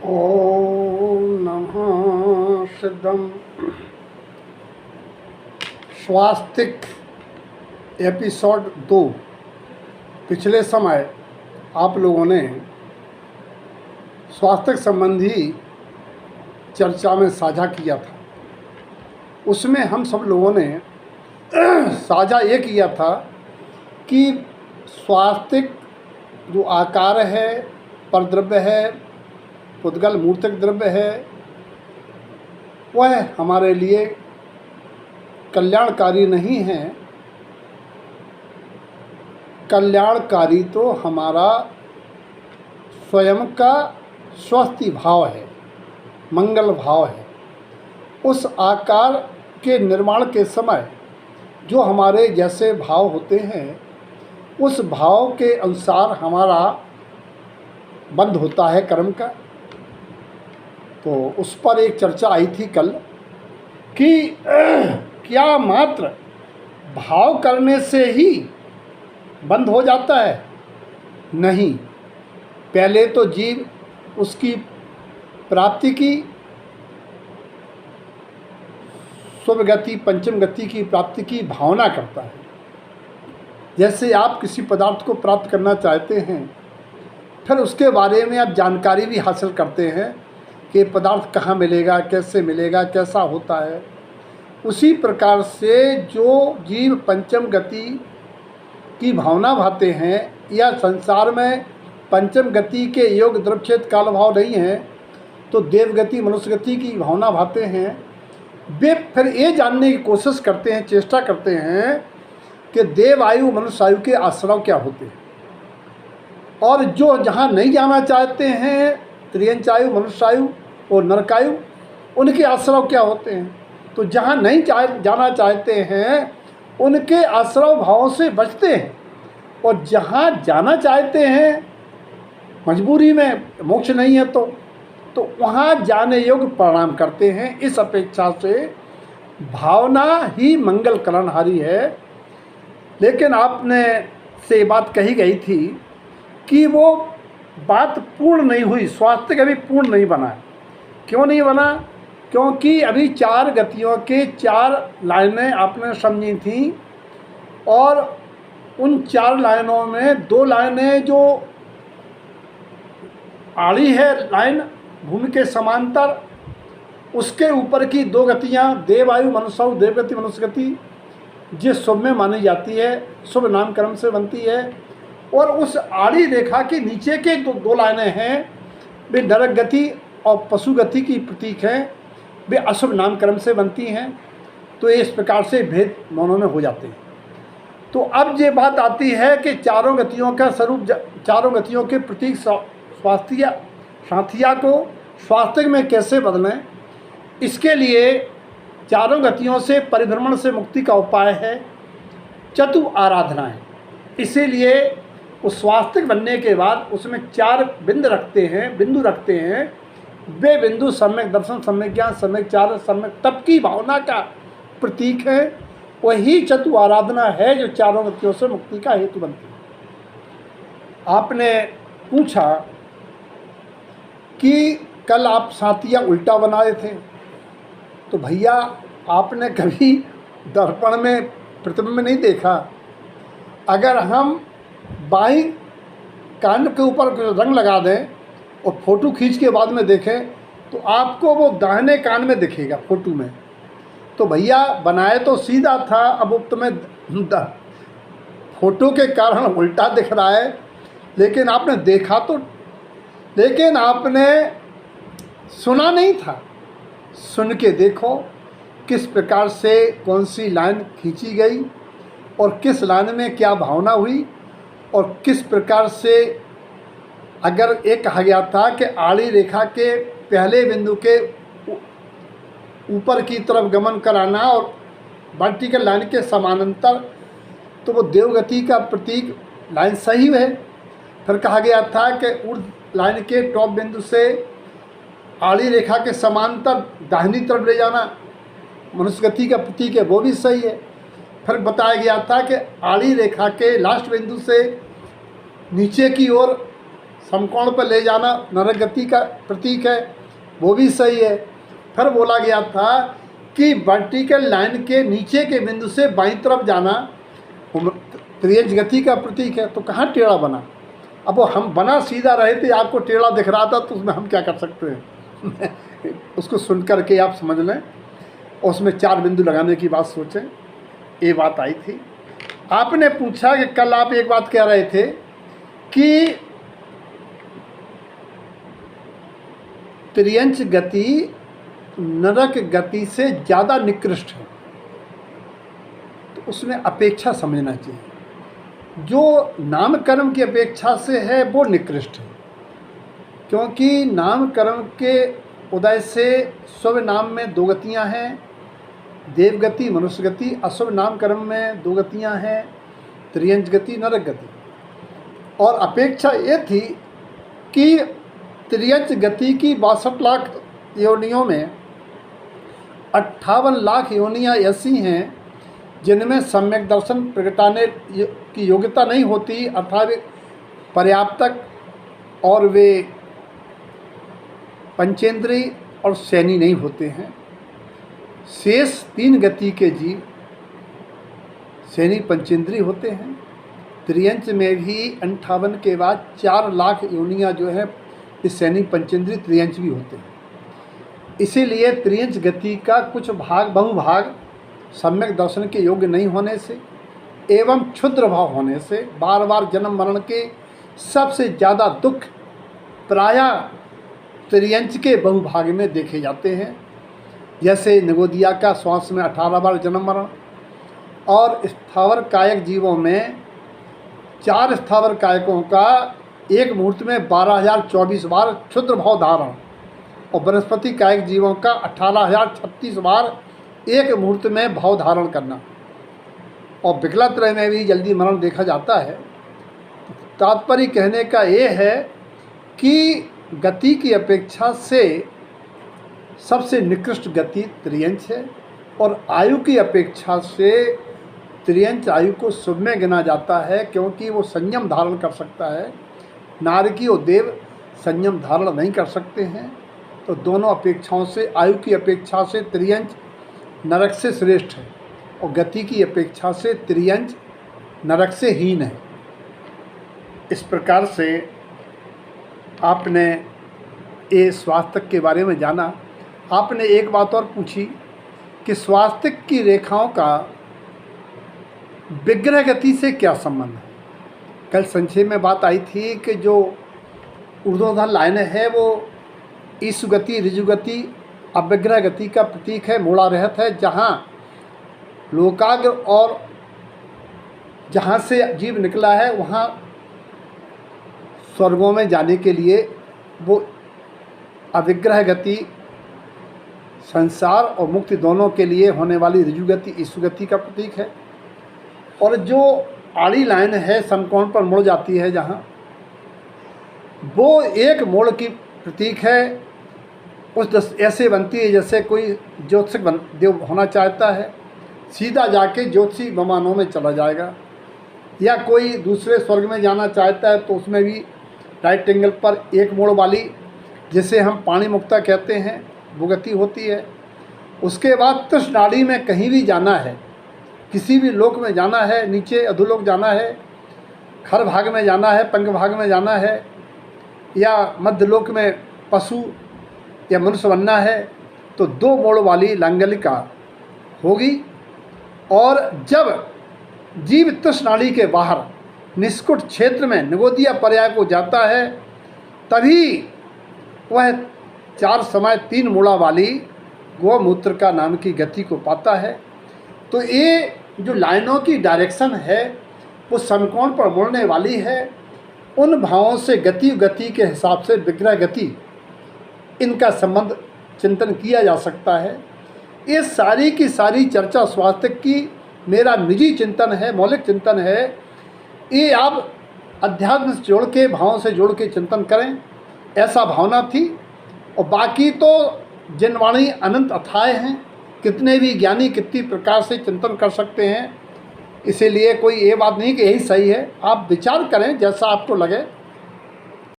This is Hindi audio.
ओम नमः सिद्धम। स्वास्तिक एपिसोड 2। पिछले समय आप लोगों ने स्वास्थ्य संबंधी चर्चा में साझा किया था। उसमें हम सब लोगों ने साझा ये किया था कि स्वास्तिक जो आकार है, परद्रव्य है, पुद्गल मूर्तिक द्रव्य है, वह हमारे लिए कल्याणकारी नहीं है। कल्याणकारी तो हमारा स्वयं का स्वस्थ भाव है, मंगल भाव है। उस आकार के निर्माण के समय जो हमारे जैसे भाव होते हैं, उस भाव के अनुसार हमारा बंध होता है कर्म का। तो उस पर एक चर्चा आई थी कल कि क्या मात्र भाव करने से ही बंद हो जाता है? नहीं, पहले तो जीव उसकी प्राप्ति की शुभ गति, पंचम गति की प्राप्ति की भावना करता है। जैसे आप किसी पदार्थ को प्राप्त करना चाहते हैं, फिर उसके बारे में आप जानकारी भी हासिल करते हैं कि पदार्थ कहाँ मिलेगा, कैसे मिलेगा, कैसा होता है। उसी प्रकार से जो जीव पंचम गति की भावना भाते हैं या संसार में पंचम गति के योग द्रव्यक्षेत्र काल भाव नहीं है, तो देवगति, मनुष्य गति की भावना भाते हैं, वे फिर ये जानने की कोशिश करते हैं, चेष्टा करते हैं कि देव आयु मनुष्य आयु के आश्रय क्या होते हैं। और जो जहाँ नहीं जाना चाहते हैं, त्रियंच आयु, मनुष्य आयु और नरकायु, उनके आश्रय क्या होते हैं। तो जहाँ नहीं जाना चाहते हैं, उनके आश्रय भावों से बचते हैं, और जहाँ जाना चाहते हैं मजबूरी में, मोक्ष नहीं है तो वहाँ जाने योग्य परिणाम करते हैं। इस अपेक्षा से भावना ही मंगल कल्याणहारी है। लेकिन आपने से बात कही गई थी कि वो बात पूर्ण नहीं हुई, स्वास्थ्य अभी पूर्ण नहीं बना। क्यों नहीं बना? क्योंकि अभी 4 गतियों के 4 लाइनें आपने समझी थी, और उन 4 लाइनों में 2 लाइनें जो आड़ी है लाइन भूमि के समांतर, उसके ऊपर की 2 गतियाँ देवायु मनुष्य, देवगति मनुष्य गति, जिस शुभ में मानी जाती है, शुभ नामकरण से बनती है। और उस आड़ी रेखा के नीचे के 2 लाइनें हैं, वे नरक गति और पशु गति की प्रतीक हैं, वे अशुभ नामकरण से बनती हैं। तो इस प्रकार से भेद मौनों में हो जाते हैं। तो अब ये बात आती है कि चारों गतियों का स्वरूप, चारों गतियों के प्रतीक स्वास्थ्य साथिया को स्वास्थ्य में कैसे बदलें। इसके लिए चारों गतियों से परिभ्रमण से मुक्ति का उपाय है चतु आराधनाएं। इसीलिए उस स्वास्थ्य बनने के बाद उसमें 4 बिंदु रखते हैं। वे बिंदु सम्यक दर्शन, सम्यक ज्ञान, सम्यक चार, सम्यक तप की भावना का प्रतीक है। वही चतु आराधना है जो चारों गतियों से मुक्ति का हेतु बनती है। आपने पूछा कि कल आप साथिया उल्टा बनाए थे, तो भैया आपने कभी दर्पण में प्रतिबिंब नहीं देखा? अगर हम बाई कान के ऊपर रंग लगा दें और फोटो खींच के बाद में देखें, तो आपको वो दाहिने कान में दिखेगा फोटो में। तो भैया बनाए तो सीधा था, अब तुम्हें फोटो के कारण उल्टा दिख रहा है। लेकिन आपने देखा तो, लेकिन आपने सुना नहीं था। सुन के देखो किस प्रकार से कौन सी लाइन खींची गई, और किस लाइन में क्या भावना हुई, और किस प्रकार से, अगर एक कहा गया था कि आड़ी रेखा के पहले बिंदु के ऊपर की तरफ गमन कराना और वर्टिकल लाइन के समानांतर, तो वो देवगति का प्रतीक लाइन सही है। फिर कहा गया था कि ऊर्ध्व लाइन के टॉप बिंदु से आड़ी रेखा के समांतर दाहिनी तरफ ले जाना मनुष्य गति का प्रतीक है, वो भी सही है। फिर बताया गया था कि आड़ी रेखा के लास्ट बिंदु से नीचे की ओर समकोण पर ले जाना नरक गति का प्रतीक है, वो भी सही है। फिर बोला गया था कि वर्टिकल लाइन के नीचे के बिंदु से बाईं तरफ जाना त्रियंच गति का प्रतीक है। तो कहाँ टेढ़ा बना? अब वो हम बना सीधा रहे थे, आपको टेढ़ा दिख रहा था, तो उसमें हम क्या कर सकते हैं? उसको सुन करके आप समझ लें, उसमें 4 बिंदु लगाने की बात सोचें। ये बात आई थी। आपने पूछा कि कल आप एक बात कह रहे थे कि त्रियंच गति नरक गति से ज़्यादा निकृष्ट है, तो उसमें अपेक्षा समझना चाहिए। जो नामकर्म की अपेक्षा से है वो निकृष्ट है, क्योंकि नामकर्म के उदय से शुभ नाम में 2 गतियाँ हैं, देवगति मनुष्य गति। अशुभ नामकर्म में 2 गतियाँ हैं, त्रियंच गति नरक गति। और अपेक्षा ये थी कि त्रियंच गति की 62 लाख योनियों में 58 लाख योनियाँ ऐसी हैं जिनमें सम्यक दर्शन प्रगटाने की योग्यता नहीं होती, अर्थात पर्याप्तक, और वे पंचेंद्रीय और सैनी नहीं होते हैं। शेष 3 गति के जीव सैनी पंचेंद्रीय होते हैं। त्रियंच में भी 58 के बाद 4 लाख योनियाँ जो है इस सैनी पंचेंद्रीय त्रियंच भी होते हैं। इसीलिए त्रियंच गति का कुछ भाग बहुभाग सम्यक दर्शन के योग्य नहीं होने से एवं क्षुद्र भाव होने से बार बार जन्म मरण के सबसे ज़्यादा दुख प्रायः त्रियंच के बहुभाग में देखे जाते हैं। जैसे निगोदिया का श्वास में 18 बार जन्म मरण, और स्थावर कायक जीवों में 4 स्थावर कायकों का एक मुहूर्त में 12,024 बार क्षुद्र भाव धारण, और वनस्पति कायक जीवों का 18,036 बार एक मुहूर्त में भाव धारण करना। और विकलत्रय में भी जल्दी मरण देखा जाता है। तात्पर्य कहने का ये है कि गति की अपेक्षा से सबसे निकृष्ट गति त्रियंच है, और आयु की अपेक्षा से त्रियंच आयु को शुभ में गिना जाता है, क्योंकि वो संयम धारण कर सकता है। नारकी और देव संयम धारण नहीं कर सकते हैं। तो दोनों अपेक्षाओं से, आयु की अपेक्षा से त्रियंच नरक से श्रेष्ठ है, और गति की अपेक्षा से त्रियंच नरक से हीन है। इस प्रकार से आपने ये स्वास्थ्य के बारे में जाना। आपने एक बात और पूछी कि स्वास्थ्य की रेखाओं का विग्रह गति से क्या संबंध है। कल संक्षेप में बात आई थी कि जो ऊर्ध्वाधर लाइन है वो ईसु गति, ऋजु गति, अविग्रह गति का प्रतीक है, मोड़ा रहत है, जहाँ लोकाग्र और जहाँ से जीव निकला है वहाँ स्वर्गों में जाने के लिए वो अविग्रह गति संसार और मुक्ति दोनों के लिए होने वाली ऋजु गति ईसु गति का प्रतीक है। और जो आड़ी लाइन है समकोण पर मुड़ जाती है जहाँ, वो एक मोड़ की प्रतीक है। उस ऐसे बनती है जैसे कोई ज्योतिषक देव होना चाहता है, सीधा जाके ज्योतिषी विमानों में चला जाएगा, या कोई दूसरे स्वर्ग में जाना चाहता है तो उसमें भी राइट एंगल पर एक मोड़ वाली, जिसे हम पाणी मुक्ता कहते हैं, वो गति होती है। उसके बाद तृष्णाड़ी में कहीं भी जाना है, किसी भी लोक में जाना है, नीचे अधोलोक जाना है, खर भाग में जाना है, पंग भाग में जाना है, या मध्यलोक में पशु या मनुष्य बनना है, तो 2 मोड़ वाली लांगलिका होगी। और जब जीव तृष्णाड़ी के बाहर निष्कुट क्षेत्र में निगोदिया पर्याय को जाता है, तभी वह 4 समय 3 मोड़ा वाली गोमूत्र का नाम की गति को पाता है। तो ये जो लाइनों की डायरेक्शन है वो समकोण पर मुड़ने वाली है। उन भावों से गति के हिसाब से विग्रह गति, इनका संबंध चिंतन किया जा सकता है। ये सारी की सारी चर्चा स्वास्थ्य की मेरा निजी चिंतन है, मौलिक चिंतन है। ये आप अध्यात्म से जोड़ के, भावों से जोड़ के चिंतन करें, ऐसा भावना थी। और बाकी तो जनवाणी अनंत अथाय हैं, कितने भी ज्ञानी कितनी प्रकार से चिंतन कर सकते हैं। इसीलिए कोई ये बात नहीं कि यही सही है, आप विचार करें जैसा आपको लगे।